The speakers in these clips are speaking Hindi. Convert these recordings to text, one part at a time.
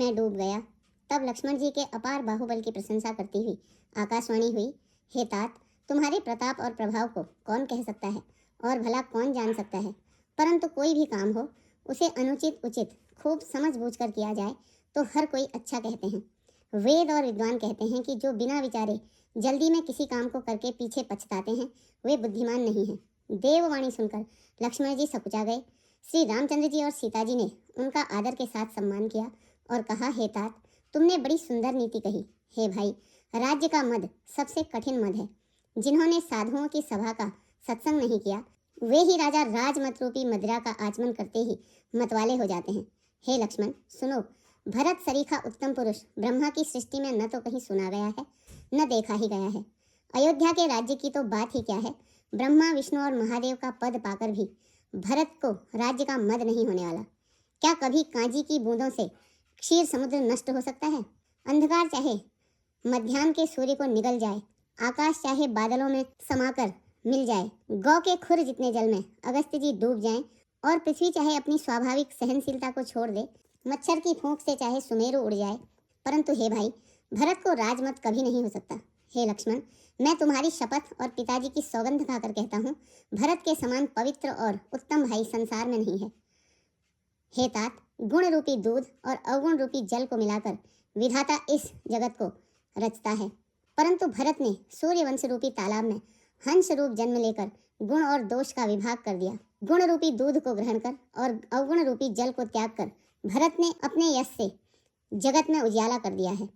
में डूब गया। तब लक्ष्मण जी के अपार बाहुबल की प्रशंसा करती हुई आकाशवाणी हुई, हे तात, तुम्हारे प्रताप और प्रभाव को कौन कह सकता है और भला कौन जान सकता है, परंतु कोई भी काम हो उसे अनुचित उचित खूब समझ बूझ कर किया जाए तो हर कोई अच्छा कहते हैं। वेद और विद्वान कहते हैं कि जो बिना विचारे जल्दी में किसी काम को करके पीछे पछताते हैं वे बुद्धिमान नहीं हैं। देववाणी सुनकर लक्ष्मण जी सकुचा गए। श्री रामचंद्र जी और सीता जी ने उनका आदर के साथ सम्मान किया और कहा, हे तात, तुमने बड़ी सुंदर नीति कही। हे भाई, राज्य का मद सबसे कठिन मद है। जिन्होंने साधुओं की सभा का सत्संग नहीं किया वे ही राजा राजमत रूपी मदिरा का आचमन करते ही मतवाले हो जाते हैं। हे लक्ष्मण, सुनो, भरत सरीखा उत्तम पुरुष ब्रह्मा की सृष्टि में न तो कहीं सुना गया है न देखा ही गया है। अयोध्या के राज्य की तो बात ही क्या है, ब्रह्मा विष्णु और महादेव का पद पाकर भी भरत को राज्य का मद नहीं होने वाला। क्या कभी कांजी की बूंदों से क्षीर समुद्र नष्ट हो सकता है? अंधकार चाहे मध्याह्न के सूर्य को निगल जाए, आकाश चाहे बादलों में समाकर मिल जाए, गौ के खुर जितने जल में अगस्त्य जी डूब जाएं और पृथ्वी चाहे अपनी स्वाभाविक सहनशीलता को छोड़ दे, मच्छर की फूंक से चाहे सुमेरु उड़ जाए, परंतु हे भाई, भरत को राजमत कभी नहीं हो सकता। हे लक्ष्मण, मैं तुम्हारी शपथ और पिताजी की सौगंध खाकर कहता हूँ, भरत के समान पवित्र और उत्तम भाई संसार में नहीं है। हे तात, गुण रूपी दूध और अवगुण रूपी जल को मिलाकर विधाता इस जगत को रचता है, परंतु भरत ने सूर्यवंश रूपी तालाब में हंस रूप जन्म लेकर गुण और दोष का विभाग कर दिया। गुण रूपी दूध को ग्रहण कर और अवगुण रूपी जल को त्याग कर भरत ने अपने यश से जगत में उजाला कर दिया है।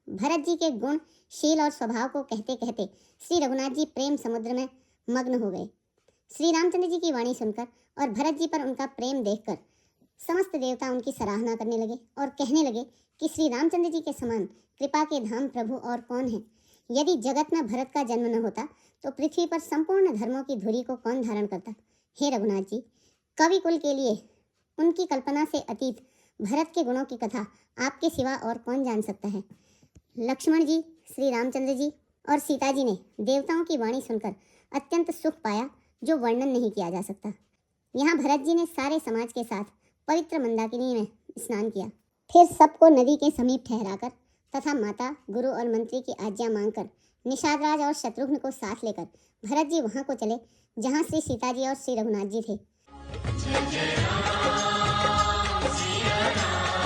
भरत जी के गुण, शील और स्वभाव को कहते कहते श्री रघुनाथ जी प्रेम समुद्र में मग्न हो गए। श्री रामचंद्र जी की वाणी सुनकर और भरत जी पर उनका प्रेम देखकर समस्त देवता उनकी सराहना करने लगे और कहने लगे कि श्री रामचंद्र जी के समान कृपा के धाम प्रभु और कौन है। यदि जगत में भरत का जन्म न होता तो पृथ्वी पर संपूर्ण धर्मों की धुरी को कौन धारण करता। हे रघुनाथ जी, कवि कुल के लिए उनकी कल्पना से अतीत भरत के गुणों की कथा आपके सिवा और कौन जान सकता है। लक्ष्मण जी, श्री रामचंद्र जी और सीता जी ने देवताओं की वाणी सुनकर अत्यंत सुख पाया जो वर्णन नहीं किया जा सकता। यहाँ भरत जी ने सारे समाज के साथ पवित्र मंदाकिनी में स्नान किया, फिर सबको नदी के समीप ठहराकर तथा माता, गुरु और मंत्री की आज्ञा मांगकर निषाद राज और शत्रुघ्न को साथ लेकर भरत जी वहां को चले जहां श्री सीता जी और श्री रघुनाथ जी थे।